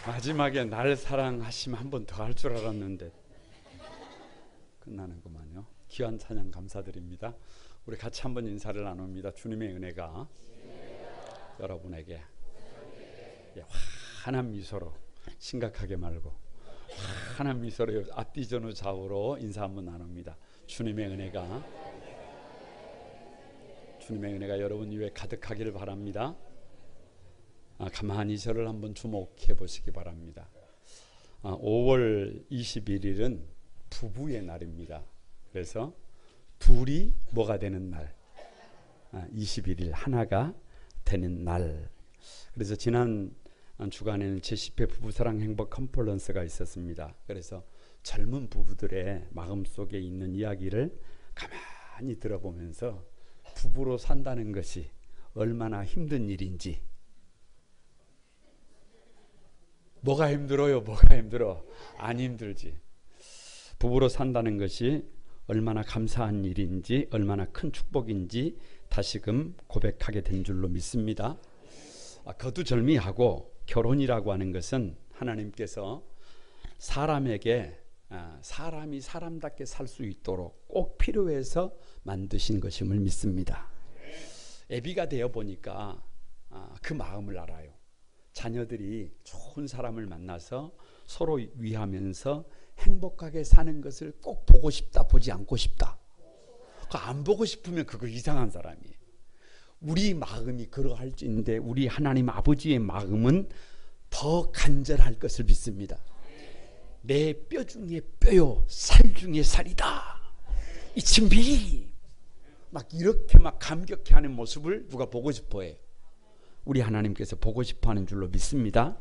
마지막에 날 사랑하시면 한 번 더 할 줄 알았는데 끝나는구만요. 귀한 찬양 감사드립니다. 우리 같이 한번 인사를 나눕니다. 주님의 은혜가 여러분에게 환한 미소로, 심각하게 말고 환한 미소로 앞뒤 전후 좌우로 인사 한번 나눕니다. 주님의 은혜가 여러분 위에 가득하기를 바랍니다. 가만히 저를 한번 주목해 보시기 바랍니다. 5월 21일은 부부의 날입니다. 그래서 둘이 뭐가 되는 날, 21일 하나가 되는 날. 그래서 지난 주간에는 제10회 부부사랑 행복 컨퍼런스가 있었습니다. 그래서 젊은 부부들의 마음속에 있는 이야기를 가만히 들어보면서 부부로 산다는 것이 얼마나 힘든 일인지, 뭐가 힘들어요? 뭐가 힘들어? 안 힘들지. 부부로 산다는 것이 얼마나 감사한 일인지, 얼마나 큰 축복인지 다시금 고백하게 된 줄로 믿습니다. 거두절미하고 결혼이라고 하는 것은 하나님께서 사람에게 사람이 사람답게 살 수 있도록 꼭 필요해서 만드신 것임을 믿습니다. 애비가 되어 보니까 그 마음을 알아요. 자녀들이 좋은 사람을 만나서 서로 위하면서 행복하게 사는 것을 꼭 보고 싶다, 보지 않고 싶다. 안 보고 싶으면 그거 이상한 사람이에요. 우리 마음이 그러할지인데 우리 하나님 아버지의 마음은 더 간절할 것을 믿습니다. 내 뼈 중에 뼈요, 살 중에 살이다. It's me. 막 이렇게 막 감격해하는 모습을 누가 보고 싶어해요. 우리 하나님께서 보고 싶어하는 줄로 믿습니다.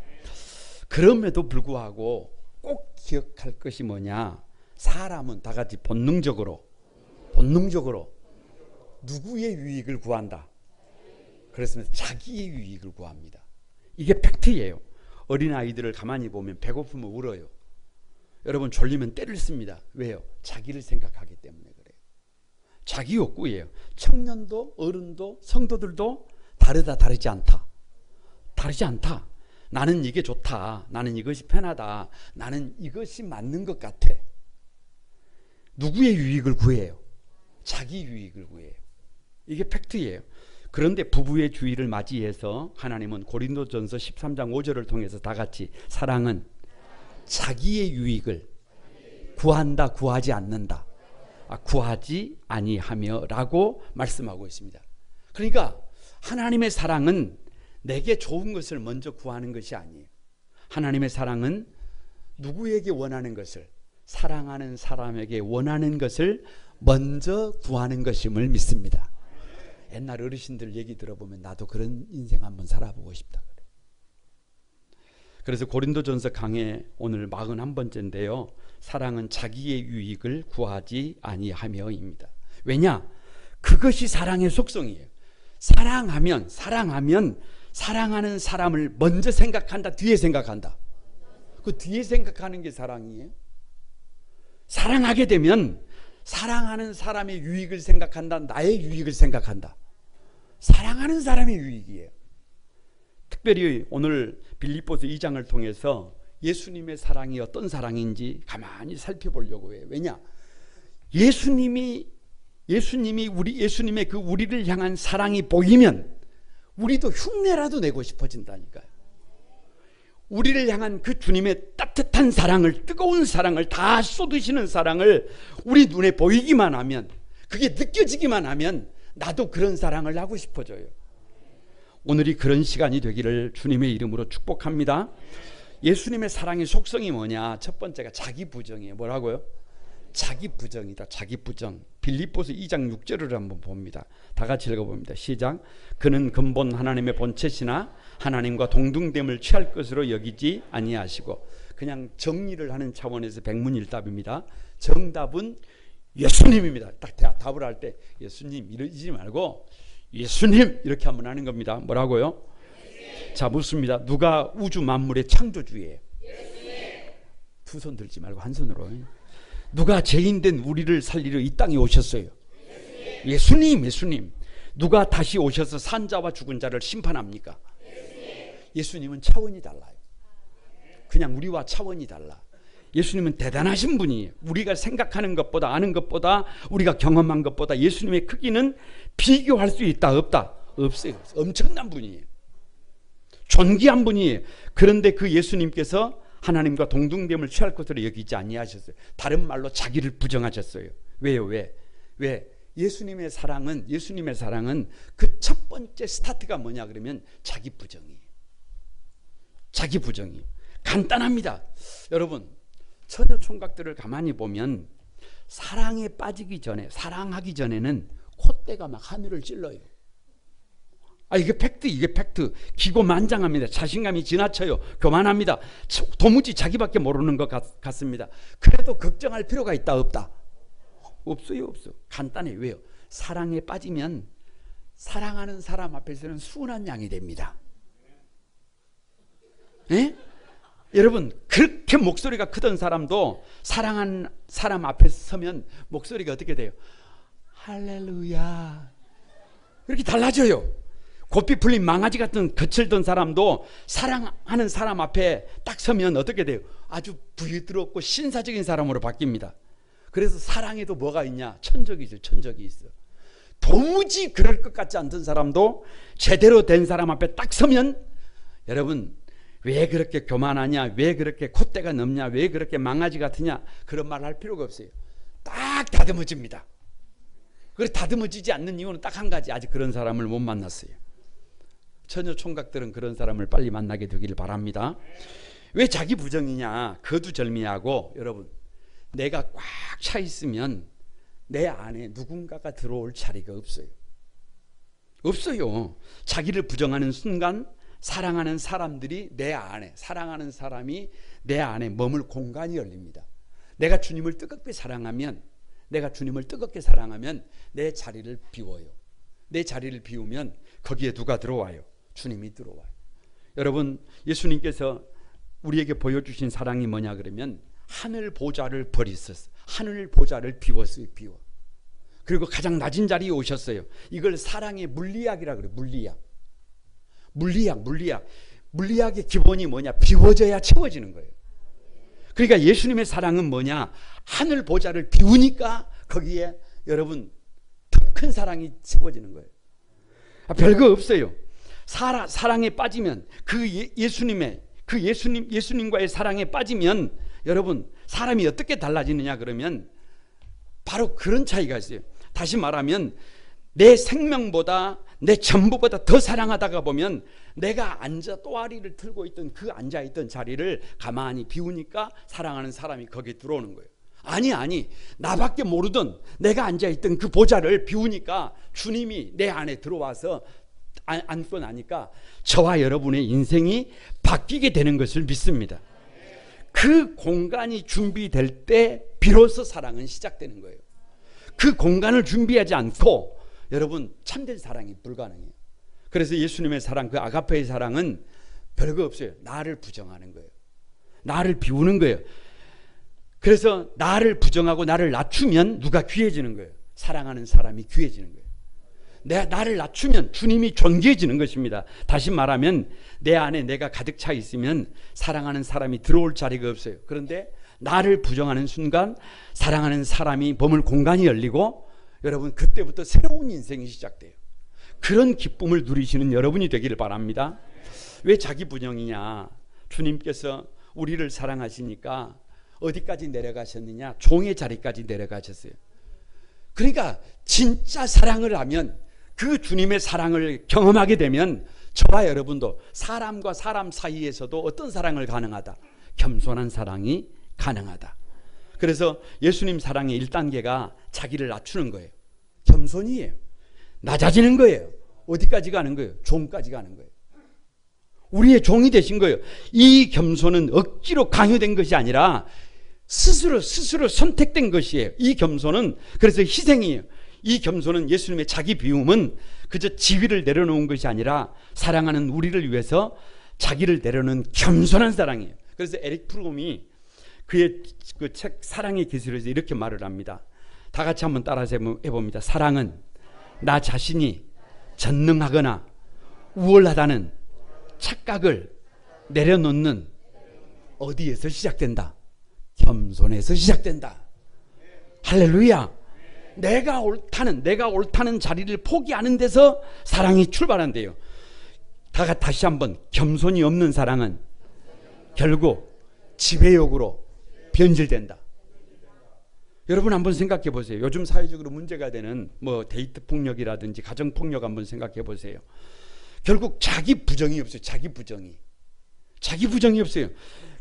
그럼에도 불구하고 꼭 기억할 것이 뭐냐? 사람은 다 같이 본능적으로 누구의 유익을 구한다? 그래서 자기의 유익을 구합니다. 이게 팩트예요. 어린아이들을 가만히 보면 배고프면 울어요. 여러분 졸리면 때를 씁니다. 왜요? 자기를 생각하기 때문에 그래요. 자기 욕구예요. 청년도 어른도 성도들도 다르지 않다. 나는 이게 좋다. 나는 이것이 편하다. 나는 이것이 맞는 것 같아. 누구의 유익을 구해요? 자기 유익을 구해요. 이게 팩트예요. 그런데 부부의 주의를 맞이해서 하나님은 고린도전서 13장 5절을 통해서 다 같이 사랑은 자기의 유익을 구한다, 구하지 않는다. 구하지 아니하며 라고 말씀하고 있습니다. 그러니까 하나님의 사랑은 내게 좋은 것을 먼저 구하는 것이 아니에요. 하나님의 사랑은 누구에게 원하는 것을, 사랑하는 사람에게 원하는 것을 먼저 구하는 것임을 믿습니다. 옛날 어르신들 얘기 들어보면 나도 그런 인생 한번 살아보고 싶다 그래. 그래서 고린도전서 강해 오늘 41번째인데요. 사랑은 자기의 유익을 구하지 아니하며입니다. 왜냐? 그것이 사랑의 속성이에요. 사랑하면 사랑하는 사람을 먼저 생각한다, 뒤에 생각한다. 그 뒤에 생각하는 게 사랑이에요. 사랑하게 되면 사랑하는 사람의 유익을 생각한다, 나의 유익을 생각한다. 사랑하는 사람의 유익이에요. 특별히 오늘 빌립보서 2장을 통해서 예수님의 사랑이 어떤 사랑인지 가만히 살펴보려고 해요. 왜냐? 예수님의 그 우리를 향한 사랑이 보이면 우리도 흉내라도 내고 싶어진다니까요. 우리를 향한 그 주님의 따뜻한 사랑을, 뜨거운 사랑을, 다 쏟으시는 사랑을 우리 눈에 보이기만 하면, 그게 느껴지기만 하면 나도 그런 사랑을 하고 싶어져요. 오늘이 그런 시간이 되기를 주님의 이름으로 축복합니다. 예수님의 사랑의 속성이 뭐냐? 첫 번째가 자기 부정이에요. 뭐라고요? 자기 부정이다. 자기 부정. 빌립보서 2장 6절을 한번 봅니다. 다 같이 읽어봅니다. 시작. 그는 근본 하나님의 본체시나 하나님과 동등됨을 취할 것으로 여기지 아니하시고. 그냥 정리를 하는 차원에서 백문일답입니다. 정답은 예수님입니다. 딱 답을 할 때 예수님 이러지 말고 예수님 이렇게 한번 하는 겁니다. 뭐라고요? 자, 묻습니다. 누가 우주 만물의 창조주예요? 두 손 들지 말고 한 손으로. 누가 죄인된 우리를 살리려 이 땅에 오셨어요? 예수님. 누가 다시 오셔서 산 자와 죽은 자를 심판합니까? 예수님은 차원이 달라요. 그냥 우리와 차원이 달라. 예수님은 대단하신 분이에요. 우리가 생각하는 것보다, 아는 것보다, 우리가 경험한 것보다 예수님의 크기는 비교할 수 있다 없다? 없어요. 엄청난 분이에요. 존귀한 분이에요. 그런데 그 예수님께서 하나님과 동등됨을 취할 것으로 여기지 아니하셨어요. 다른 말로 자기를 부정하셨어요. 왜요? 왜? 예수님의 사랑은 그 첫 번째 스타트가 뭐냐 그러면 자기 부정이에요. 자기 부정이에요. 간단합니다. 여러분, 처녀 총각들을 가만히 보면 사랑에 빠지기 전에, 사랑하기 전에는 콧대가 막 하늘을 찔러요. 이게 팩트. 기고만장합니다. 자신감이 지나쳐요. 교만합니다. 도무지 자기밖에 모르는 것 같습니다. 그래도 걱정할 필요가 있다 없다? 없어요. 간단해. 왜요? 사랑에 빠지면 사랑하는 사람 앞에서는 순한 양이 됩니다. 예? 여러분, 그렇게 목소리가 크던 사람도 사랑하는 사람 앞에 서면 목소리가 어떻게 돼요? 할렐루야. 이렇게 달라져요. 고삐 풀린 망아지 같은 거칠던 사람도 사랑하는 사람 앞에 딱 서면 어떻게 돼요? 아주 부드럽고 신사적인 사람으로 바뀝니다. 그래서 사랑에도 뭐가 있냐? 천적이 있어. 도무지 그럴 것 같지 않던 사람도 제대로 된 사람 앞에 딱 서면, 여러분, 왜 그렇게 교만하냐? 왜 그렇게 콧대가 넓냐? 왜 그렇게 망아지 같으냐? 그런 말 할 필요가 없어요. 딱 다듬어집니다. 그래서 다듬어지지 않는 이유는 딱 한 가지, 아직 그런 사람을 못 만났어요. 처녀 총각들은 그런 사람을 빨리 만나게 되기를 바랍니다. 왜 자기 부정이냐? 거두절미하고, 여러분, 내가 꽉 차 있으면 내 안에 누군가가 들어올 자리가 없어요. 자기를 부정하는 순간 사랑하는 사람들이 내 안에, 사랑하는 사람이 내 안에 머물 공간이 열립니다. 내가 주님을 뜨겁게 사랑하면 내 자리를 비워요. 내 자리를 비우면 거기에 누가 들어와요? 주님이 들어와요. 여러분, 예수님께서 우리에게 보여주신 사랑이 뭐냐 그러면 하늘 보좌를 버리셨어요. 하늘 보좌를 비웠어요. 그리고 가장 낮은 자리에 오셨어요. 이걸 사랑의 물리학이라 그래요. 물리학의 기본이 뭐냐? 비워져야 채워지는 거예요. 그러니까 예수님의 사랑은 뭐냐? 하늘 보좌를 비우니까 거기에 여러분 더 큰 사랑이 채워지는 거예요. 별거 없어요. 사랑에 빠지면 예수님과의 사랑에 빠지면 여러분 사람이 어떻게 달라지느냐 그러면 바로 그런 차이가 있어요. 다시 말하면 내 생명보다 내 전부보다 더 사랑하다가 보면 내가 또아리를 틀고 있던 그 앉아있던 자리를 가만히 비우니까 사랑하는 사람이 거기에 들어오는 거예요. 아니 나밖에 모르던 내가 앉아있던 그 보좌를 비우니까 주님이 내 안에 들어와서 앉고 나니까 저와 여러분의 인생이 바뀌게 되는 것을 믿습니다. 그 공간이 준비될 때 비로소 사랑은 시작되는 거예요. 그 공간을 준비하지 않고 여러분 참된 사랑이 불가능해요. 그래서 예수님의 사랑, 그 아가페의 사랑은 별거 없어요. 나를 부정하는 거예요. 나를 비우는 거예요. 그래서 나를 부정하고 나를 낮추면 누가 귀해지는 거예요? 사랑하는 사람이 귀해지는 거예요. 나를 낮추면 주님이 존귀해지는 것입니다. 다시 말하면 내 안에 내가 가득 차 있으면 사랑하는 사람이 들어올 자리가 없어요. 그런데 나를 부정하는 순간 사랑하는 사람이 머물 공간이 열리고 여러분 그때부터 새로운 인생이 시작돼요. 그런 기쁨을 누리시는 여러분이 되기를 바랍니다. 왜 자기 부정이냐? 주님께서 우리를 사랑하시니까 어디까지 내려가셨느냐? 종의 자리까지 내려가셨어요. 그러니까 진짜 사랑을 하면 그 주님의 사랑을 경험하게 되면 저와 여러분도 사람과 사람 사이에서도 어떤 사랑을 가능하다? 겸손한 사랑이 가능하다. 그래서 예수님 사랑의 1단계가 자기를 낮추는 거예요. 겸손이에요. 낮아지는 거예요. 어디까지 가는 거예요? 종까지 가는 거예요. 우리의 종이 되신 거예요. 이 겸손은 억지로 강요된 것이 아니라 스스로 선택된 것이에요. 이 겸손은 그래서 희생이에요. 이 겸손은 예수님의 자기 비움은 그저 지위를 내려놓은 것이 아니라 사랑하는 우리를 위해서 자기를 내려놓은 겸손한 사랑이에요. 그래서 에릭 프롬이 그의 그 책 사랑의 기술에서 이렇게 말을 합니다. 다 같이 한번 따라서 해봅니다. 사랑은 나 자신이 전능하거나 우월하다는 착각을 내려놓는 어디에서 시작된다? 겸손에서 시작된다. 할렐루야. 내가 옳다는 자리를 포기하는 데서 사랑이 출발한대요. 다시 한번, 겸손이 없는 사랑은 결국 지배욕으로 변질된다. 여러분 한번 생각해 보세요. 요즘 사회적으로 문제가 되는 뭐 데이트 폭력이라든지 가정 폭력 한번 생각해 보세요. 결국 자기 부정이 없어요. 자기 부정이 없어요.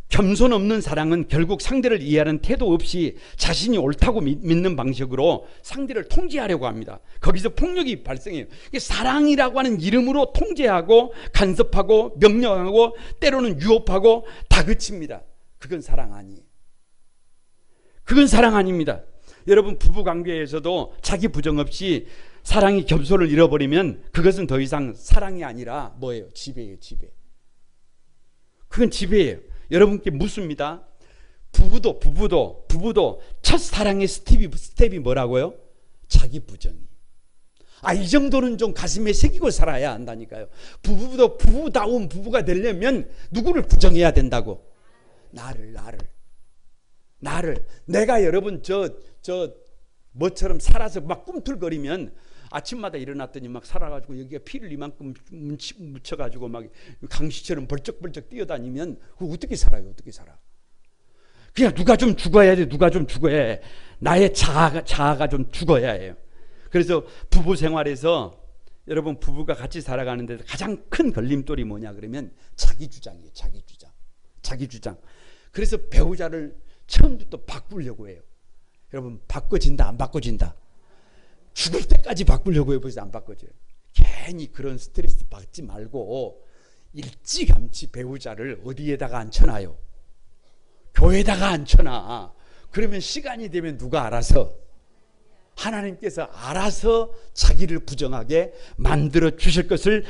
겸손 없는 사랑은 결국 상대를 이해하는 태도 없이 자신이 옳다고 믿는 방식으로 상대를 통제하려고 합니다. 거기서 폭력이 발생해요. 사랑이라고 하는 이름으로 통제하고 간섭하고 명령하고 때로는 유혹하고 다그칩니다. 그건 사랑 아니에요. 그건 사랑 아닙니다. 여러분 부부관계에서도 자기 부정 없이 사랑이 겸손을 잃어버리면 그것은 더 이상 사랑이 아니라 뭐예요? 지배예요. 지배. 그건 지배예요. 여러분께 묻습니다. 부부도 첫사랑의 스텝이 뭐라고요? 자기 부정이. 이 정도는 좀 가슴에 새기고 살아야 한다니까요. 부부도 부부다운 부부가 되려면 누구를 부정해야 된다고? 나를. 내가 여러분 뭐처럼 살아서 막 꿈틀거리면 아침마다 일어났더니 막 살아가지고 여기가 피를 이만큼 묻혀가지고 막 강시처럼 벌쩍벌쩍 뛰어다니면 그거 어떻게 살아요? 어떻게 살아? 그냥 누가 좀 죽어야 돼. 누가 좀 죽어야 해. 나의 자아가 좀 죽어야 해요. 그래서 부부 생활에서 여러분 부부가 같이 살아가는데 가장 큰 걸림돌이 뭐냐 그러면 자기 주장이에요. 자기 주장. 그래서 배우자를 처음부터 바꾸려고 해요. 여러분 바꿔진다 안 바꿔진다? 죽을 때까지 바꾸려고 해보세요. 안 바꿔져요. 괜히 그런 스트레스 받지 말고 일찌감치 배우자를 어디에다가 앉혀놔요? 교회에다가 앉혀놔. 그러면 시간이 되면 누가 알아서? 하나님께서 알아서 자기를 부정하게 만들어 주실 것을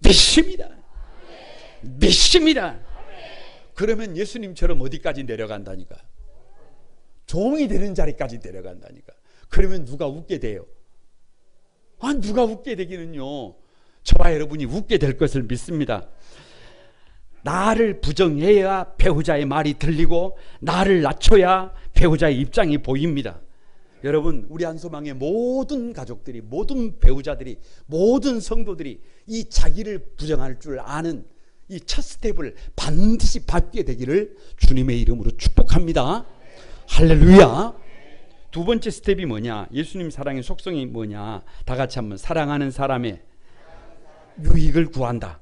믿습니다. 그러면 예수님처럼 어디까지 내려간다니까? 종이 되는 자리까지 내려간다니까. 그러면 누가 웃게 돼요? 누가 웃게 되기는요, 저와 여러분이 웃게 될 것을 믿습니다. 나를 부정해야 배우자의 말이 들리고 나를 낮춰야 배우자의 입장이 보입니다. 여러분 우리 한소망의 모든 가족들이, 모든 배우자들이, 모든 성도들이 이 자기를 부정할 줄 아는 이 첫 스텝을 반드시 밟게 되기를 주님의 이름으로 축복합니다. 할렐루야. 두 번째 스텝이 뭐냐? 예수님 사랑의 속성이 뭐냐? 다 같이 한번, 사랑하는 사람의 유익을 구한다.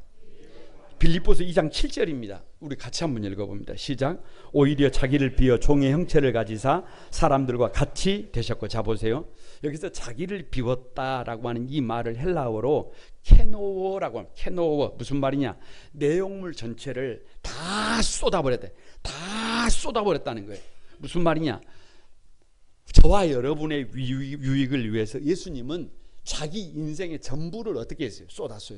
빌립보서 2장 7절입니다. 우리 같이 한번 읽어봅니다. 시작. 오히려 자기를 비어 종의 형체를 가지사 사람들과 같이 되셨고. 자 보세요. 여기서 자기를 비웠다라고 하는 이 말을 헬라어로 케노어라고 합니다. 케노어. 무슨 말이냐? 내용물 전체를 다 쏟아버렸다. 다 쏟아버렸다는 거예요. 무슨 말이냐? 저와 여러분의 유익을 위해서 예수님은 자기 인생의 전부를 어떻게 했어요? 쏟았어요.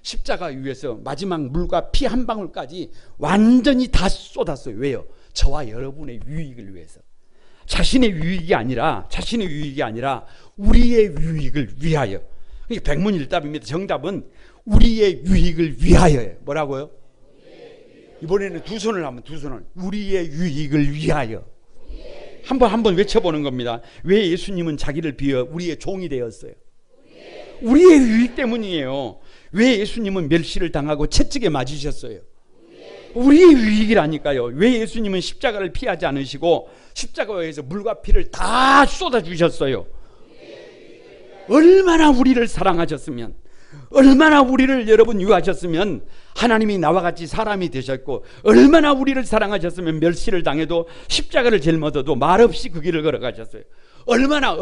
십자가 위에서 마지막 물과 피 한 방울까지 완전히 다 쏟았어요. 왜요? 저와 여러분의 유익을 위해서. 자신의 유익이 아니라 우리의 유익을 위하여. 이게 백문일답입니다. 정답은 우리의 유익을 위하여예요. 뭐라고요? 이번에는 두 손을 우리의 유익을 위하여. 한번 외쳐보는 겁니다. 왜 예수님은 자기를 비워 우리의 종이 되었어요? 우리의 유익 때문이에요. 왜 예수님은 멸시를 당하고 채찍에 맞으셨어요? 우리의 유익이라니까요. 왜 예수님은 십자가를 피하지 않으시고 십자가에서 물과 피를 다 쏟아주셨어요? 얼마나 우리를 사랑하셨으면, 얼마나 우리를 여러분 유하셨으면 하나님이 나와 같이 사람이 되셨고, 얼마나 우리를 사랑하셨으면 멸시를 당해도 십자가를 짊어져도 말없이 그 길을 걸어가셨어요. 얼마나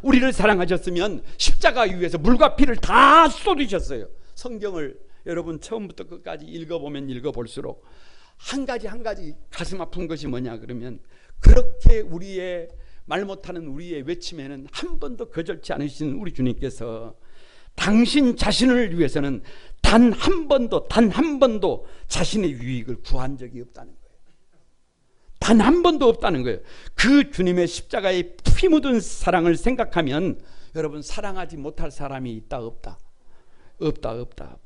우리를 사랑하셨으면 십자가 위에서 물과 피를 다 쏟으셨어요. 성경을 여러분 처음부터 끝까지 읽어보면 읽어볼수록 한 가지 가슴 아픈 것이 뭐냐 그러면, 그렇게 우리의 말 못하는 우리의 외침에는 한 번도 거절치 않으신 우리 주님께서 당신 자신을 위해서는 단 한 번도 자신의 유익을 구한 적이 없다는 거예요. 단 한 번도 없다는 거예요. 그 주님의 십자가의 피 묻은 사랑을 생각하면 여러분, 사랑하지 못할 사람이 있다 없다? 없다.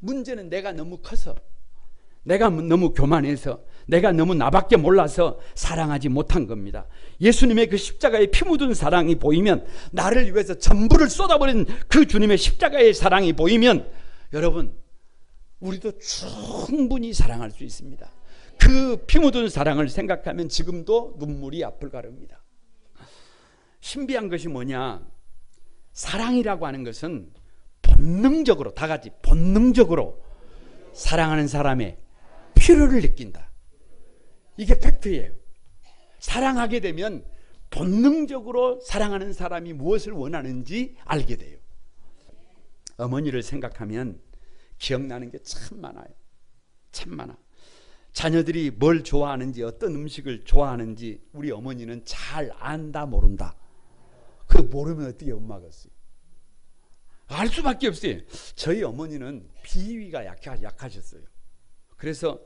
문제는 내가 너무 커서, 내가 너무 교만해서, 내가 너무 나밖에 몰라서 사랑하지 못한 겁니다. 예수님의 그 십자가의 피 묻은 사랑이 보이면, 나를 위해서 전부를 쏟아버린 그 주님의 십자가의 사랑이 보이면, 여러분 우리도 충분히 사랑할 수 있습니다. 그 피 묻은 사랑을 생각하면 지금도 눈물이 앞을 가릅니다. 신비한 것이 뭐냐, 사랑이라고 하는 것은 본능적으로, 다 같이 본능적으로 사랑하는 사람의 필요를 느낀다. 이게 팩트예요. 사랑하게 되면 본능적으로 사랑하는 사람이 무엇을 원하는지 알게 돼요. 어머니를 생각하면 기억나는 게 참 많아요. 참 많아. 자녀들이 뭘 좋아하는지, 어떤 음식을 좋아하는지 우리 어머니는 잘 안다 모른다. 그 모르면 어떻게 엄마겠어요? 알 수밖에 없어요. 저희 어머니는 비위가 약하셨어요. 그래서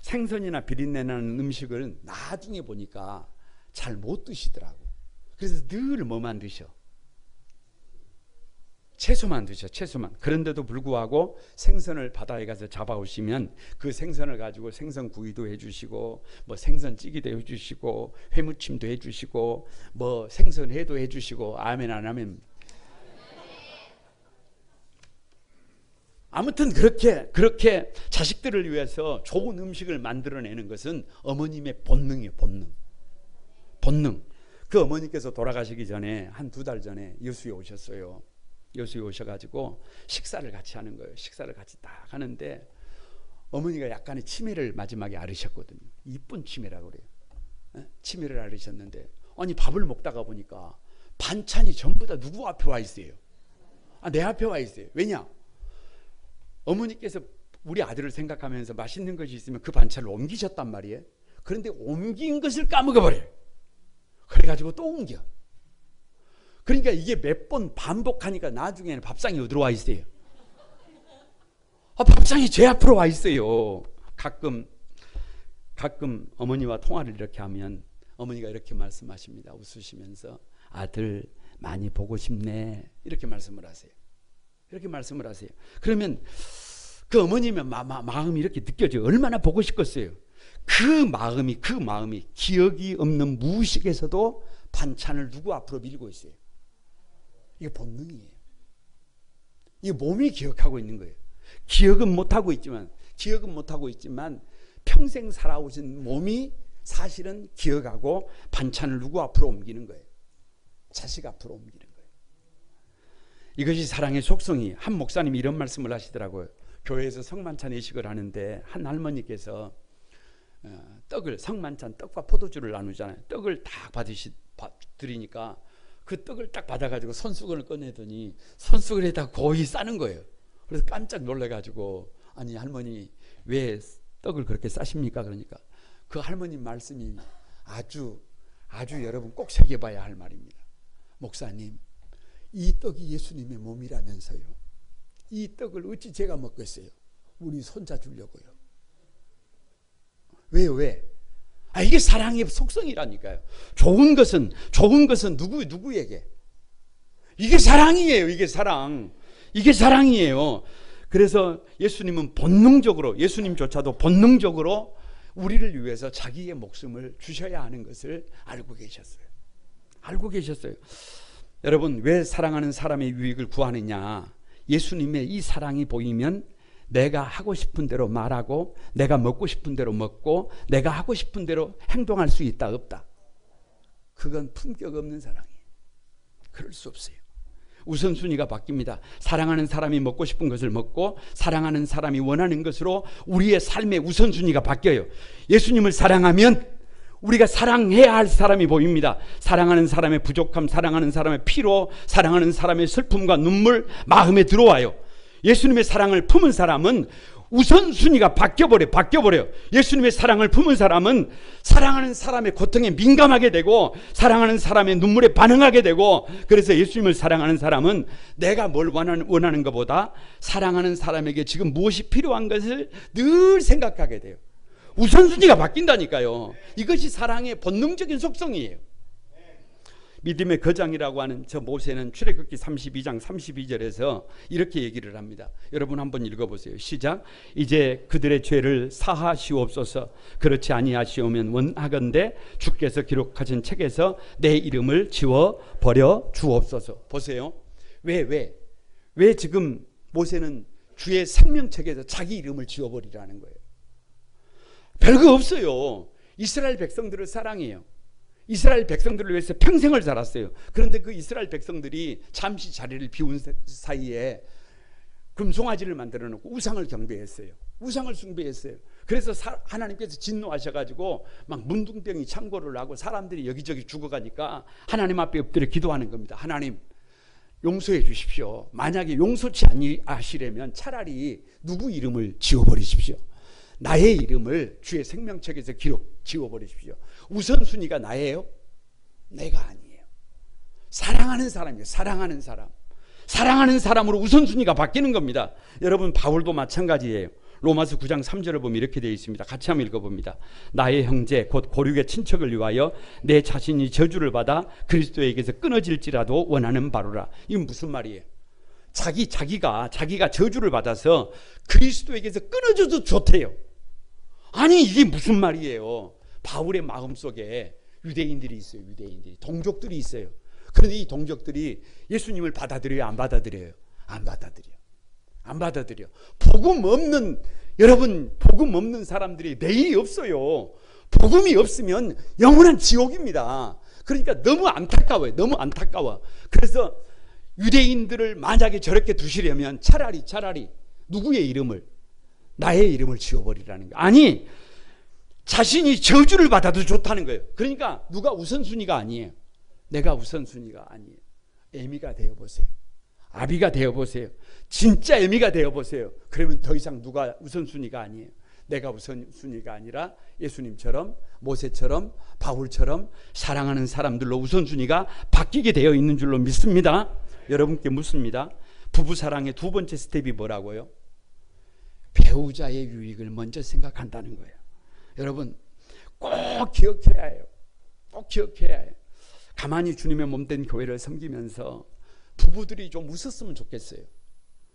생선이나 비린내 나는 음식을 나중에 보니까 잘 못 드시더라고. 그래서 늘 뭐만 드셔? 채소만 드셔, 채소만. 그런데도 불구하고 생선을 바다에 가서 잡아오시면 그 생선을 가지고 생선구이도 해주시고, 뭐 생선찌개도 해주시고, 회무침도 해주시고, 뭐 생선회도 해주시고. 아멘 안 하면? 아무튼 그렇게 자식들을 위해서 좋은 음식을 만들어내는 것은 어머님의 본능이에요. 본능. 그 어머니께서 돌아가시기 전에 한 2달 전에 여수에 오셨어요. 여수에 오셔가지고 식사를 같이 하는 거예요. 식사를 같이 딱 하는데 어머니가 약간의 치매를 마지막에 앓으셨거든요. 이쁜 치매라고 그래요. 치매를 앓으셨는데, 아니 밥을 먹다가 보니까 반찬이 전부 다 누구 앞에 와 있어요? 내 앞에 와 있어요. 왜냐? 어머니께서 우리 아들을 생각하면서 맛있는 것이 있으면 그 반찬을 옮기셨단 말이에요. 그런데 옮긴 것을 까먹어버려요. 그래가지고 또 옮겨. 그러니까 이게 몇 번 반복하니까 나중에는 밥상이 어디로 와 있어요? 밥상이 제 앞으로 와 있어요. 가끔 어머니와 통화를 이렇게 하면 어머니가 이렇게 말씀하십니다. 웃으시면서, 아들 많이 보고 싶네, 이렇게 말씀을 하세요. 이렇게 말씀을 하세요. 그러면 그 어머님의 마음이 이렇게 느껴져요. 얼마나 보고 싶겠어요. 그 마음이 기억이 없는 무의식에서도 반찬을 누구 앞으로 밀고 있어요. 이게 본능이에요. 이게 몸이 기억하고 있는 거예요. 기억은 못하고 있지만 평생 살아오신 몸이 사실은 기억하고 반찬을 누구 앞으로 옮기는 거예요. 자식 앞으로 옮기는 거예요. 이것이 사랑의 속성이. 한 목사님이 이런 말씀을 하시더라고요. 교회에서 성만찬 예식을 하는데 한 할머니께서 떡을, 성만찬 떡과 포도주를 나누잖아요. 떡을 딱 드리니까 그 떡을 딱 받아가지고 손수건을 꺼내더니 손수건에다 고이 싸는 거예요. 그래서 깜짝 놀래가지고, 아니 할머니 왜 떡을 그렇게 싸십니까? 그러니까 그 할머니 말씀이 아주 여러분 꼭 새겨봐야 할 말입니다. 목사님, 이 떡이 예수님의 몸이라면서요. 이 떡을 어찌 제가 먹겠어요? 우리 손자 주려고요. 왜요? 왜? 이게 사랑의 속성이라니까요. 좋은 것은 누구에게? 이게 사랑이에요. 이게 사랑이에요. 그래서 예수님조차도 본능적으로 우리를 위해서 자기의 목숨을 주셔야 하는 것을 알고 계셨어요. 여러분, 왜 사랑하는 사람의 유익을 구하느냐? 예수님의 이 사랑이 보이면 내가 하고 싶은 대로 말하고, 내가 먹고 싶은 대로 먹고, 내가 하고 싶은 대로 행동할 수 있다 없다? 그건 품격 없는 사랑이에요. 그럴 수 없어요. 우선순위가 바뀝니다. 사랑하는 사람이 먹고 싶은 것을 먹고, 사랑하는 사람이 원하는 것으로 우리의 삶의 우선순위가 바뀌어요. 예수님을 사랑하면 우리가 사랑해야 할 사람이 보입니다. 사랑하는 사람의 부족함, 사랑하는 사람의 피로, 사랑하는 사람의 슬픔과 눈물 마음에 들어와요. 예수님의 사랑을 품은 사람은 우선순위가 바뀌어버려요. 예수님의 사랑을 품은 사람은 사랑하는 사람의 고통에 민감하게 되고, 사랑하는 사람의 눈물에 반응하게 되고, 그래서 예수님을 사랑하는 사람은 내가 뭘 원하는 것보다 사랑하는 사람에게 지금 무엇이 필요한 것을 늘 생각하게 돼요. 우선순위가 바뀐다니까요. 이것이 사랑의 본능적인 속성이에요. 믿음의 거장이라고 하는 저 모세는 출애굽기 32장 32절에서 이렇게 얘기를 합니다. 여러분 한번 읽어보세요. 시작. 이제 그들의 죄를 사하시옵소서. 그렇지 아니하시오면 원하건대 주께서 기록하신 책에서 내 이름을 지워버려 주옵소서. 보세요. 왜 지금 모세는 주의 생명책에서 자기 이름을 지워버리라는 거예요? 별거 없어요. 이스라엘 백성들을 사랑해요. 이스라엘 백성들을 위해서 평생을 살았어요. 그런데 그 이스라엘 백성들이 잠시 자리를 비운 사이에 금송아지를 만들어 놓고 우상을 경배했어요. 우상을 숭배했어요. 그래서 하나님께서 진노하셔가지고 막 문둥병이 창궐을 하고 사람들이 여기저기 죽어가니까 하나님 앞에 엎드려 기도하는 겁니다. 하나님 용서해 주십시오. 만약에 용서치 아니하시려면 차라리 누구 이름을 지워버리십시오. 나의 이름을 주의 생명책에서 지워버리십시오. 우선순위가 나예요? 내가 아니에요. 사랑하는 사람이에요. 사랑하는 사람. 사랑하는 사람으로 우선순위가 바뀌는 겁니다. 여러분 바울도 마찬가지예요. 로마서 9장 3절을 보면 이렇게 되어 있습니다. 같이 한번 읽어봅니다. 나의 형제 곧 고륙의 친척을 위하여 내 자신이 저주를 받아 그리스도에게서 끊어질지라도 원하는 바로라. 이건 무슨 말이에요? 자기가 저주를 받아서 그리스도에게서 끊어져도 좋대요. 아니 이게 무슨 말이에요? 바울의 마음속에 유대인들이 있어요. 유대인들이 동족들이 있어요. 그런데 이 동족들이 예수님을 받아들여요? 안 받아들여요? 안 받아들여. 여러분 복음 없는 사람들이 내일이 없어요. 복음이 없으면 영원한 지옥입니다. 그러니까 너무 안타까워. 그래서 유대인들을 만약에 저렇게 두시려면 차라리 누구의 이름을, 나의 이름을 지워버리라는 거예요. 아니 자신이 저주를 받아도 좋다는 거예요. 그러니까 누가 우선순위가 아니에요. 내가 우선순위가 아니에요. 애미가 되어보세요. 아비가 되어보세요. 진짜 애미가 되어보세요. 그러면 더 이상 누가 우선순위가 아니에요. 내가 우선순위가 아니라 예수님처럼, 모세처럼, 바울처럼 사랑하는 사람들로 우선순위가 바뀌게 되어 있는 줄로 믿습니다. 여러분께 묻습니다. 부부사랑의 두 번째 스텝이 뭐라고요? 배우자의 유익을 먼저 생각한다는 거예요. 여러분 꼭 기억해야 해요. 꼭 기억해야 해요. 가만히 주님의 몸된 교회를 섬기면서 부부들이 좀 웃었으면 좋겠어요.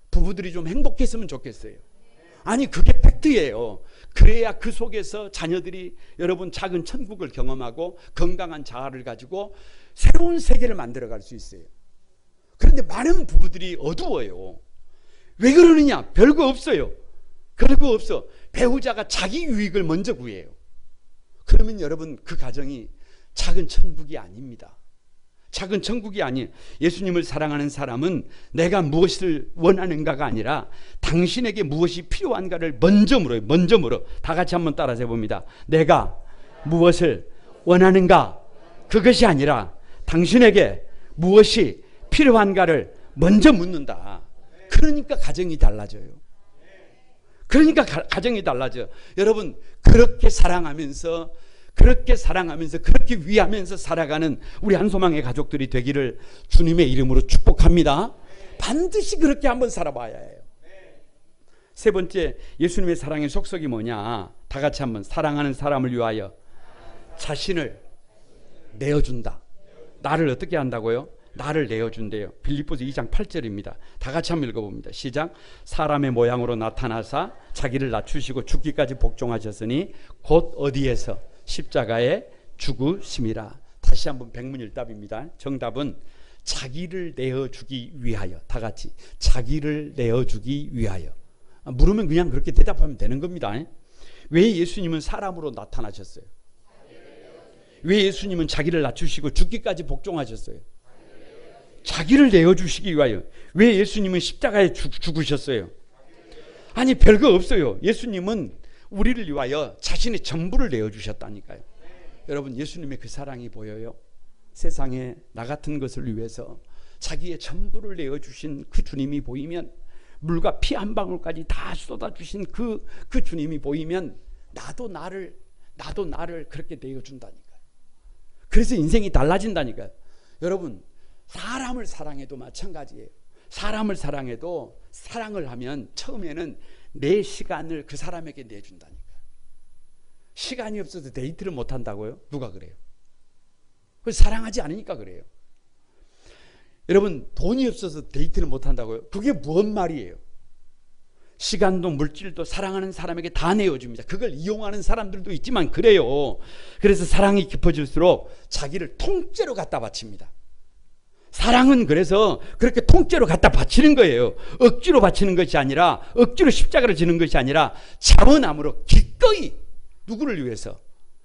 부부들이 좀 행복했으면 좋겠어요. 아니 그게 팩트예요. 그래야 그 속에서 자녀들이 여러분 작은 천국을 경험하고 건강한 자아를 가지고 새로운 세계를 만들어갈 수 있어요. 그런데 많은 부부들이 어두워요. 왜 그러느냐? 별거 없어요. 별거 없어. 배우자가 자기 유익을 먼저 구해요. 그러면 여러분 그 가정이 작은 천국이 아닙니다. 작은 천국이 아니에요. 예수님을 사랑하는 사람은 내가 무엇을 원하는가가 아니라 당신에게 무엇이 필요한가를 먼저 물어요. 먼저 물어. 다 같이 한번 따라서 해봅니다. 내가 무엇을 원하는가? 그것이 아니라 당신에게 무엇이 필요한가를 먼저 묻는다. 그러니까 가정이 달라져요. 가정이 달라져. 여러분 그렇게 사랑하면서 그렇게 위하면서 살아가는 우리 한소망의 가족들이 되기를 주님의 이름으로 축복합니다. 반드시 그렇게 한번 살아봐야 해요. 세 번째, 예수님의 사랑의 속성이 뭐냐? 다 같이 한번. 사랑하는 사람을 위하여 자신을 내어준다. 나를 어떻게 한다고요? 나를 내어준대요. 빌립보서 2장 8절입니다. 다 같이 한번 읽어봅니다. 시작. 사람의 모양으로 나타나사 자기를 낮추시고 죽기까지 복종하셨으니 곧 어디에서? 십자가에 죽으심이라. 다시 한번 백문일답입니다. 정답은 자기를 내어주기 위하여. 다 같이 자기를 내어주기 위하여. 물으면 그냥 그렇게 대답하면 되는 겁니다. 왜 예수님은 사람으로 나타나셨어요? 왜 예수님은 자기를 낮추시고 죽기까지 복종하셨어요? 자기를 내어주시기 위하여. 왜 예수님은 십자가에 죽으셨어요? 아니 별거 없어요. 예수님은 우리를 위하여 자신의 전부를 내어주셨다니까요. 여러분 예수님의 그 사랑이 보여요? 세상에 나 같은 것을 위해서 자기의 전부를 내어주신 그 주님이 보이면, 물과 피 한 방울까지 다 쏟아주신 그 주님이 보이면 나도 나를 그렇게 내어준다니까요. 그래서 인생이 달라진다니까요. 여러분 사람을 사랑해도 마찬가지예요. 사람을 사랑해도 사랑을 하면 처음에는 내 시간을 그 사람에게 내준다니까요. 시간이 없어서 데이트를 못한다고요? 누가 그래요? 그래서 사랑하지 않으니까 그래요. 여러분, 돈이 없어서 데이트를 못한다고요? 그게 뭔 말이에요? 시간도 물질도 사랑하는 사람에게 다 내어줍니다. 그걸 이용하는 사람들도 있지만 그래요. 그래서 사랑이 깊어질수록 자기를 통째로 갖다 바칩니다. 사랑은 그래서 그렇게 통째로 갖다 바치는 거예요. 억지로 바치는 것이 아니라, 억지로 십자가를 지는 것이 아니라 자원함으로 기꺼이 누구를 위해서?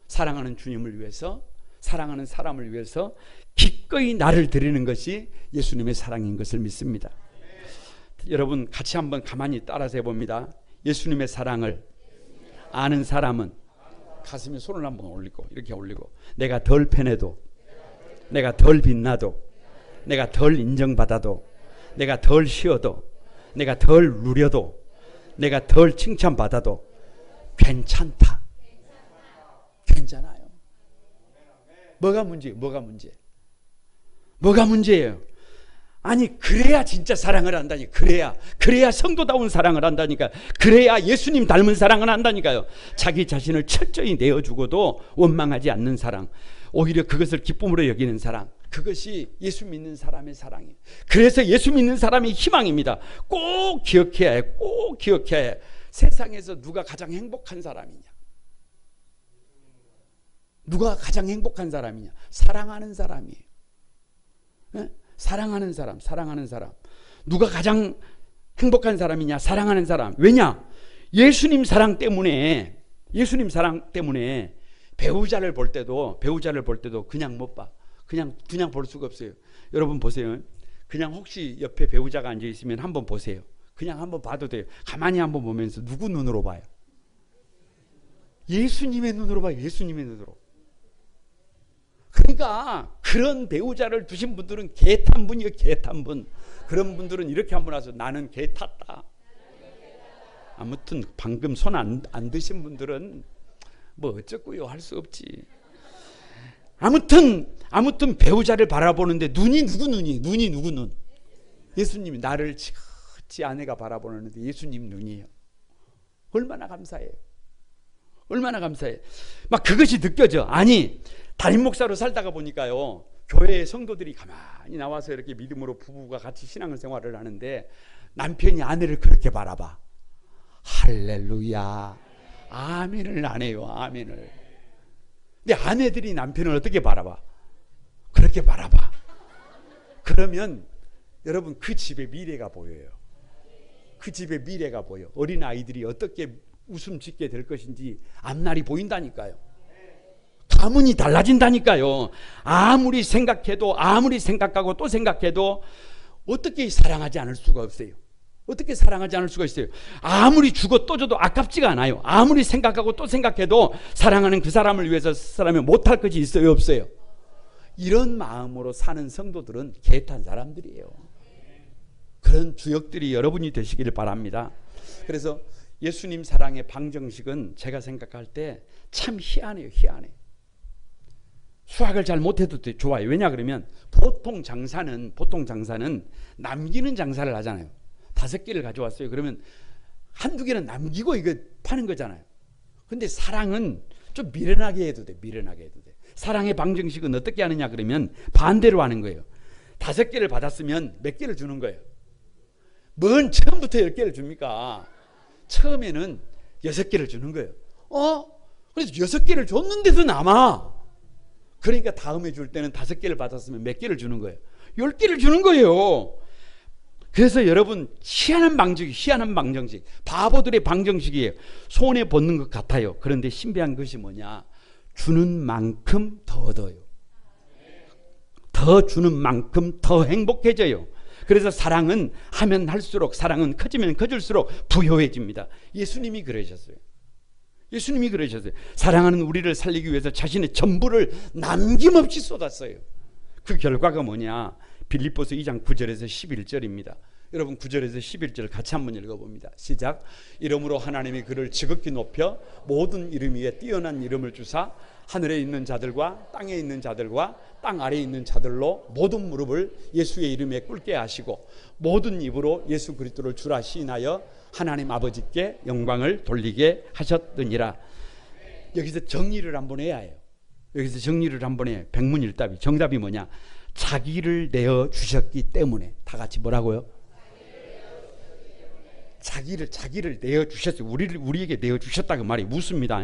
사랑하는 주님을 위해서, 사랑하는 사람을 위해서 기꺼이 나를 드리는 것이 예수님의 사랑인 것을 믿습니다. 여러분, 같이 한번 가만히 따라서 해봅니다. 예수님의 사랑을 아는 사람은 가슴에 손을 한번 올리고, 이렇게 올리고, 내가 덜 편해도, 내가 덜 빛나도, 내가 덜 인정받아도, 내가 덜 쉬어도, 내가 덜 누려도, 내가 덜 칭찬받아도 괜찮다. 괜찮아요. 뭐가 문제예요? 뭐가 문제? 뭐가 문제예요? 아니, 그래야 진짜 사랑을 한다니. 그래야 성도다운 사랑을 한다니까. 그래야 예수님 닮은 사랑을 한다니까요. 자기 자신을 철저히 내어주고도 원망하지 않는 사랑, 오히려 그것을 기쁨으로 여기는 사랑, 그것이 예수 믿는 사람의 사랑이에요. 그래서 예수 믿는 사람이 희망입니다. 꼭 기억해야 해. 꼭 기억해야 해. 세상에서 누가 가장 행복한 사람이냐? 누가 가장 행복한 사람이냐? 사랑하는 사람이에요. 네? 사랑하는 사람, 사랑하는 사람. 누가 가장 행복한 사람이냐? 사랑하는 사람. 왜냐? 예수님 사랑 때문에 배우자를 볼 때도 그냥 못 봐. 그냥 볼 수가 없어요. 여러분 보세요. 그냥 혹시 옆에 배우자가 앉아 있으면 한번 보세요. 그냥 한번 봐도 돼요. 가만히 한번 보면서 누구 눈으로 봐요? 예수님의 눈으로 봐요. 예수님의 눈으로. 그러니까 그런 배우자를 두신 분들은 개 탄 분이에요. 개 탄 분. 그런 분들은 이렇게 한번 와서 나는 개 탔다. 아무튼 방금 손 안 드신 분들은 뭐 어쩌고요 할 수 없지. 아무튼 배우자를 바라보는데 눈이 누구 눈이에요? 눈이 누구 눈? 예수님이 나를 지긋이 아내가 바라보는데 예수님 눈이에요. 얼마나 감사해요. 얼마나 감사해. 막 그것이 느껴져. 아니, 담임 목사로 살다가 보니까요, 교회의 성도들이 가만히 나와서 이렇게 믿음으로 부부가 같이 신앙생활을 하는데 남편이 아내를 그렇게 바라봐. 할렐루야. 아멘을 안 해요. 아멘을. 근데 아내들이 남편을 어떻게 바라봐? 그렇게 바라봐. 그러면 여러분, 그 집의 미래가 보여요. 그 집의 미래가 보여. 어린 아이들이 어떻게 웃음 짓게 될 것인지 앞날이 보인다니까요. 가문이 달라진다니까요. 아무리 생각하고 또 생각해도 어떻게 사랑하지 않을 수가 없어요. 어떻게 사랑하지 않을 수가 있어요. 아무리 주고 또 줘도 아깝지가 않아요. 아무리 생각하고 또 생각해도 사랑하는 그 사람을 위해서 사람이 못할 것이 있어요, 없어요? 이런 마음으로 사는 성도들은 개탄 사람들이에요. 그런 주역들이 여러분이 되시기를 바랍니다. 그래서 예수님 사랑의 방정식은 제가 생각할 때 참 희한해요. 희한해. 수학을 잘 못해도 좋아요. 왜냐 그러면 보통 장사는 남기는 장사를 하잖아요. 5개를 가져왔어요. 그러면 한두 개는 남기고 이거 파는 거잖아요. 근데 사랑은 좀 미련하게 해도 돼. 미련하게 해도 돼. 사랑의 방정식은 어떻게 하느냐 그러면 반대로 하는 거예요. 5개를 받았으면 몇 개를 주는 거예요? 뭔 처음부터 10개를 줍니까? 처음에는 6개를 주는 거예요. 그래서 6개를 줬는데도 남아. 그러니까 다음에 줄 때는 5개를 받았으면 몇 개를 주는 거예요? 10개를 주는 거예요. 그래서 여러분, 희한한 방정식, 바보들의 방정식이에요. 손에 벗는 것 같아요. 그런데 신비한 것이 뭐냐? 주는 만큼 더 얻어요. 더 주는 만큼 더 행복해져요. 그래서 사랑은 하면 할수록, 사랑은 커지면 커질수록 부요해집니다. 예수님이 그러셨어요. 사랑하는 우리를 살리기 위해서 자신의 전부를 남김없이 쏟았어요. 그 결과가 뭐냐? 빌립보서 2장 9절에서 11절입니다. 여러분, 9절에서 11절 같이 한번 읽어봅니다. 시작. 이러므로 하나님이 그를 지극히 높여 모든 이름 위에 뛰어난 이름을 주사 하늘에 있는 자들과 땅에 있는 자들과 땅 아래에 있는 자들로 모든 무릎을 예수의 이름에 꿇게 하시고 모든 입으로 예수 그리스도를 주라 시인하여 하나님 아버지께 영광을 돌리게 하셨느니라. 여기서 정리를 한번 해야 해요. 여기서 정리를 한번 해. 백문일답이. 정답이 뭐냐? 자기를 내어 주셨기 때문에. 다 같이 뭐라고요? 자기를 내어 주셨어요. 우리에게 내어 주셨다고 말이 묻습니다.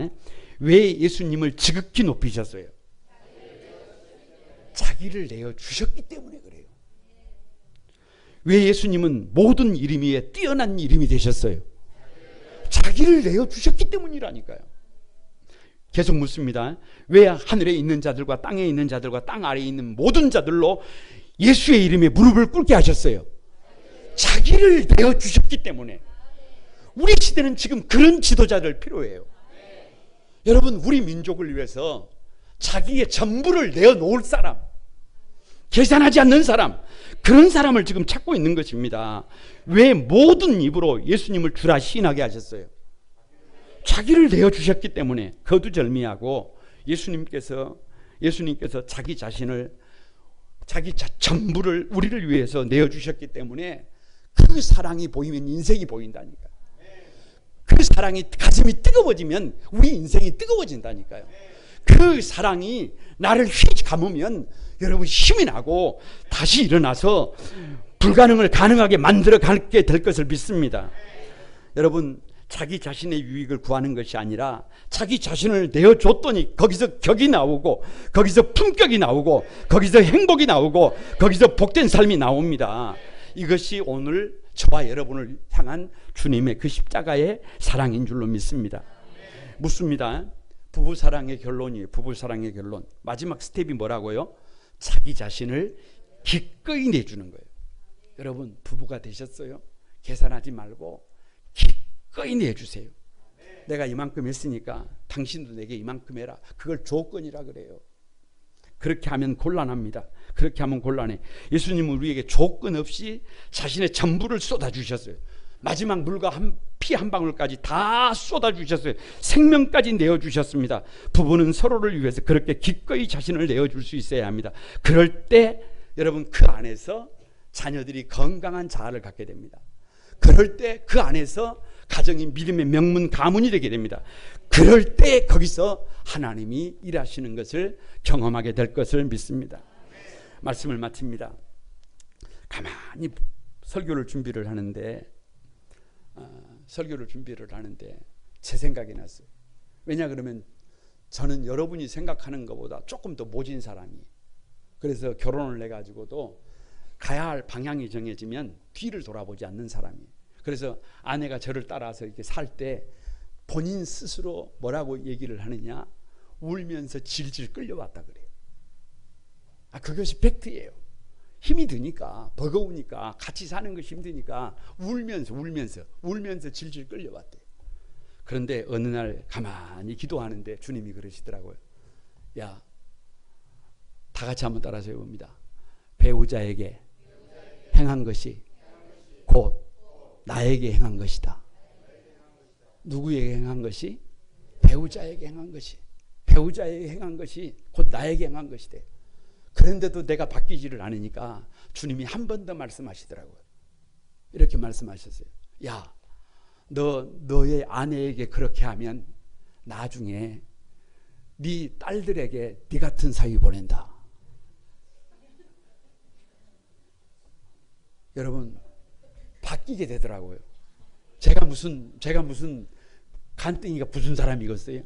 왜 예수님을 지극히 높이셨어요? 자기를 내어 주셨기 때문에 그래요. 왜 예수님은 모든 이름 위에 뛰어난 이름이 되셨어요? 자기를 내어 주셨기 때문이라니까요. 계속 묻습니다. 왜 하늘에 있는 자들과 땅에 있는 자들과 땅 아래에 있는 모든 자들로 예수의 이름에 무릎을 꿇게 하셨어요? 자기를 내어 주셨기 때문에. 우리 시대는 지금 그런 지도자들 필요해요. 여러분, 우리 민족을 위해서 자기의 전부를 내어놓을 사람, 계산하지 않는 사람, 그런 사람을 지금 찾고 있는 것입니다. 왜 모든 입으로 예수님을 주라 시인하게 하셨어요? 자기를 내어주셨기 때문에. 거두절미하고 예수님께서 자기 자신을, 전부를 우리를 위해서 내어주셨기 때문에 그 사랑이 보이면 인생이 보인다니까요. 그 사랑이, 가슴이 뜨거워지면 우리 인생이 뜨거워진다니까요. 그 사랑이 나를 휘 감으면 여러분 힘이 나고 다시 일어나서 불가능을 가능하게 만들어 가게 될 것을 믿습니다. 여러분, 자기 자신의 유익을 구하는 것이 아니라 자기 자신을 내어줬더니 거기서 격이 나오고, 거기서 품격이 나오고, 거기서 행복이 나오고, 거기서 복된 삶이 나옵니다. 이것이 오늘 저와 여러분을 향한 주님의 그 십자가의 사랑인 줄로 믿습니다. 묻습니다. 부부사랑의 결론이에요. 부부사랑의 결론. 마지막 스텝이 뭐라고요? 자기 자신을 기꺼이 내주는 거예요. 여러분, 부부가 되셨어요? 계산하지 말고 기꺼이 내주세요. 내가 이만큼 했으니까 당신도 내게 이만큼 해라. 그걸 조건이라 그래요. 그렇게 하면 곤란합니다. 그렇게 하면 곤란해. 예수님은 우리에게 조건 없이 자신의 전부를 쏟아주셨어요. 마지막 물과 피 한 방울까지 다 쏟아주셨어요. 생명까지 내어주셨습니다. 부부는 서로를 위해서 그렇게 기꺼이 자신을 내어줄 수 있어야 합니다. 그럴 때 여러분, 그 안에서 자녀들이 건강한 자아를 갖게 됩니다. 그럴 때 그 안에서 가정이 믿음의 명문 가문이 되게 됩니다. 그럴 때 거기서 하나님이 일하시는 것을 경험하게 될 것을 믿습니다. 말씀을 마칩니다. 가만히 설교를 준비를 하는데 제 생각이 났어요. 왜냐 그러면 저는 여러분이 생각하는 것보다 조금 더 모진 사람이에요. 그래서 결혼을 해가지고도 가야 할 방향이 정해지면 뒤를 돌아보지 않는 사람이에요. 그래서 아내가 저를 따라서 이렇게 살 때 본인 스스로 뭐라고 얘기를 하느냐, 울면서 질질 끌려왔다 그래요. 그것이 팩트예요. 힘이 드니까, 버거우니까, 같이 사는 것이 힘드니까 울면서 질질 끌려왔대요. 그런데 어느 날 가만히 기도하는데 주님이 그러시더라고요. 야, 다 같이 한번 따라서 해봅니다. 배우자에게 행한 것이 곧 나에게 행한 것이다. 누구에게 행한 것이? 배우자에게 행한 것이. 배우자에게 행한 것이 곧 나에게 행한 것이다. 그런데도 내가 바뀌지를 않으니까 주님이 한 번 더 말씀하시더라고요. 이렇게 말씀하셨어요. 야, 너의 아내에게 그렇게 하면 나중에 네 딸들에게 네 같은 사위 보낸다. 여러분, 바뀌게 되더라고요. 제가 무슨 간땡이가 무슨 사람이겠어요?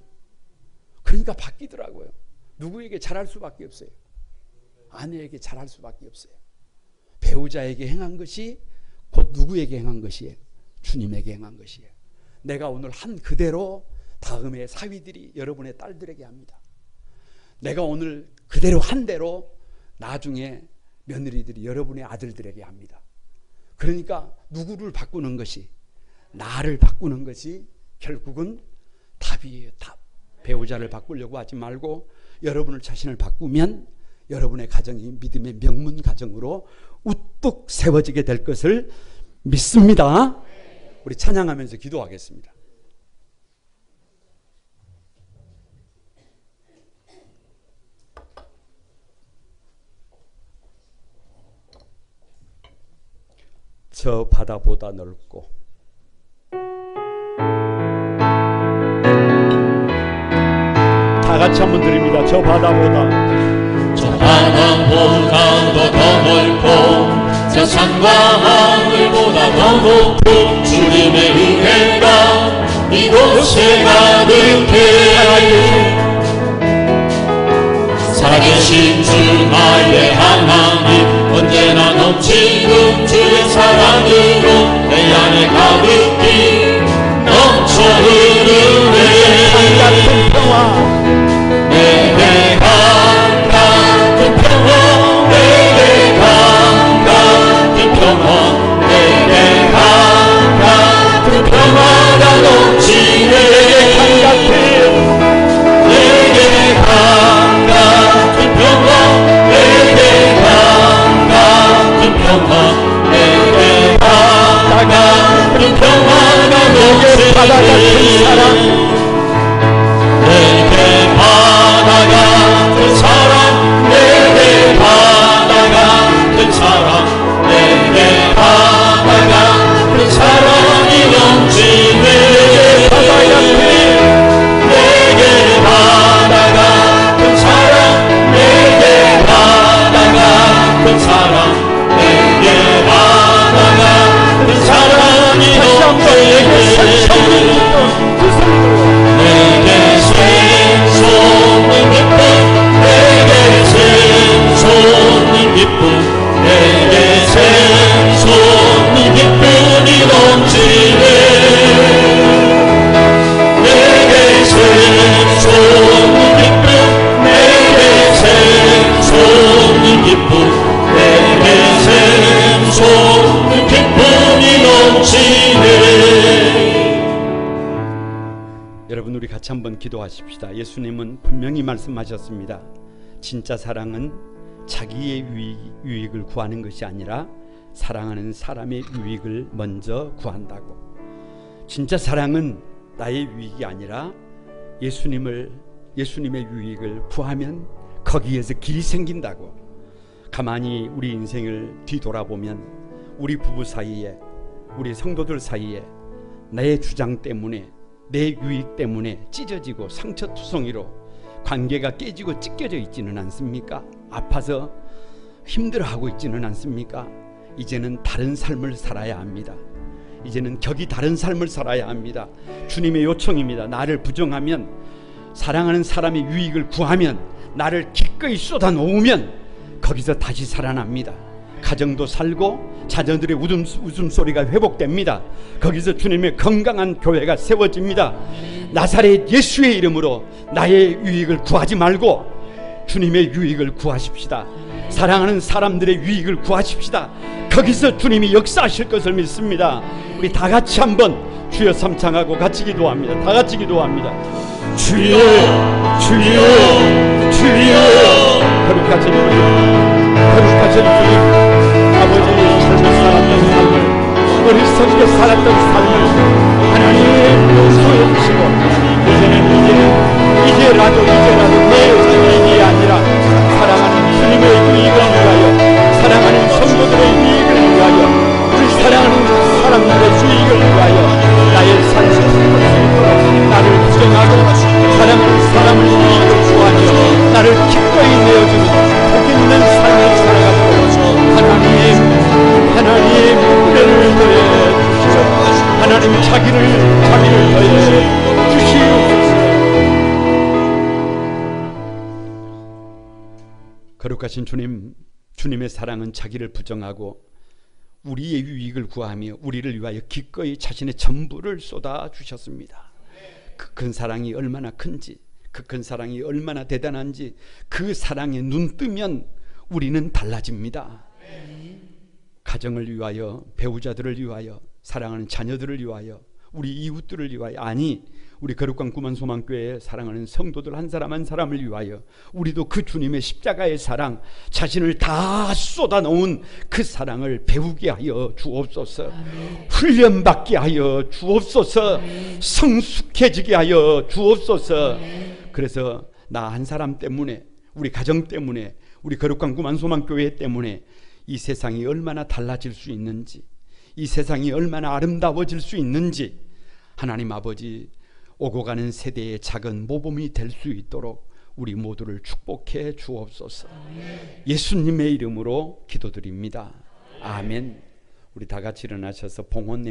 그러니까 바뀌더라고요. 누구에게 잘할 수밖에 없어요. 아내에게 잘할 수밖에 없어요. 배우자에게 행한 것이 곧 누구에게 행한 것이에요? 주님에게 행한 것이에요. 내가 오늘 한 그대로 다음에 사위들이 여러분의 딸들에게 합니다. 내가 오늘 그대로 한 대로 나중에 며느리들이 여러분의 아들들에게 합니다. 그러니까 누구를 바꾸는 것이, 나를 바꾸는 것이 결국은 답이에요. 답. 배우자를 바꾸려고 하지 말고 여러분을 자신을 바꾸면 여러분의 가정이 믿음의 명문 가정으로 우뚝 세워지게 될 것을 믿습니다. 우리 찬양하면서 기도하겠습니다. 저 바다보다 넓고 다 같이 한번 드립니다. 저 바다보다 더 넓고 세상과 하늘보다 더 높은 주님의 은혜가 이곳에 가득해. 살아계신 주 나의 하나님, 언제나 넘치는 주의 사랑으로 내 안에 가득히 넘쳐 흐르네. 같은 평화, 내게 같은 평화, 내게 같은 평화, 내게 같은 평화가 넘치네. 내게 같은 평화, 내게 같은 평화, 내게 같은 평화가 넘치네. 바다 같은 사랑, 내게 바다 같은 사랑, 내게 바다 같은 사랑, 내게 바다 같은 사랑이 넘치네. 내게 바다 같은 사랑, 내게 바다 같은 사랑, 내게 바다 같은 사랑이 넘치네. 내게 샘솟는 기쁨, 내게 샘솟는 기쁨, 내게 샘솟는 기쁨이 넘치네. 내게 샘솟는 기쁨, 내게 샘솟는 기쁨, 내게 샘솟는 기쁨이 넘치네. 여러분, 우리 같이 한번 기도하십시다. 예수님은 분명히 말씀하셨습니다. 진짜 사랑은 자기의 유익을 구하는 것이 아니라 사랑하는 사람의 유익을 먼저 구한다고. 진짜 사랑은 나의 유익이 아니라 예수님의 유익을 구하면 거기에서 길이 생긴다고. 가만히 우리 인생을 뒤돌아보면 우리 부부 사이에, 우리 성도들 사이에 내 주장 때문에, 내 유익 때문에 찢어지고 상처투성이로 관계가 깨지고 찢겨져 있지는 않습니까? 아파서 힘들어하고 있지는 않습니까? 이제는 다른 삶을 살아야 합니다. 이제는 격이 다른 삶을 살아야 합니다. 주님의 요청입니다. 나를 부정하면, 사랑하는 사람의 유익을 구하면, 나를 기꺼이 쏟아놓으면 거기서 다시 살아납니다. 가정도 살고 자녀들의 웃음소리가 회복됩니다. 거기서 주님의 건강한 교회가 세워집니다. 나사렛 예수의 이름으로 나의 유익을 구하지 말고 주님의 유익을 구하십시다. 사랑하는 사람들의 유익을 구하십시다. 거기서 주님이 역사하실 것을 믿습니다. 우리 다 같이 한번 주여 삼창하고 같이 기도합니다. 다 같이 기도합니다. 주여, 주여, 주여. 거룩하신 주님, 거룩하신 주님, 아버지 삶을 살았던 삶을, 어리석게 살았던 삶을 하나님 용서해 주시고, 이제라도 내 유익이 아니라 사랑하는 주님의 유익을 위하여, 사랑하는 성도들의 유익을 위하여, 우리 사랑하는 사람들의 유익을 위하여 나의 삶을 살 수 있도록 나를 부정하고 사랑하는 사람을 유익을 구하며 나를 기꺼이 내어주는 복 있는 삶을 살아가도록 하나님 은혜를 더해 주시옵소서. 하나님 자비를 더해 주시옵소서. 거룩하신 주님, 주님의 사랑은 자기를 부정하고 우리의 유익을 구하며 우리를 위하여 기꺼이 자신의 전부를 쏟아 주셨습니다. 그 큰 사랑이 얼마나 큰지, 그 큰 사랑이 얼마나 대단한지, 그 사랑에 눈 뜨면 우리는 달라집니다. 가정을 위하여, 배우자들을 위하여, 사랑하는 자녀들을 위하여, 우리 이웃들을 위하여, 아니 우리 거룩한 구만소망교회에 사랑하는 성도들 한 사람 한 사람을 위하여 우리도 그 주님의 십자가의 사랑, 자신을 다 쏟아놓은 그 사랑을 배우게 하여 주옵소서. 훈련받게 하여 주옵소서. 성숙해지게 하여 주옵소서. 그래서 나 한 사람 때문에, 우리 가정 때문에, 우리 거룩한 구만소망교회 때문에 이 세상이 얼마나 달라질 수 있는지, 이 세상이 얼마나 아름다워질 수 있는지 하나님 아버지, 오고 가는 세대의 작은 모범이 될 수 있도록 우리 모두를 축복해 주옵소서. 예수님의 이름으로 기도드립니다. 아멘. 우리 다 같이 일어나셔서 봉헌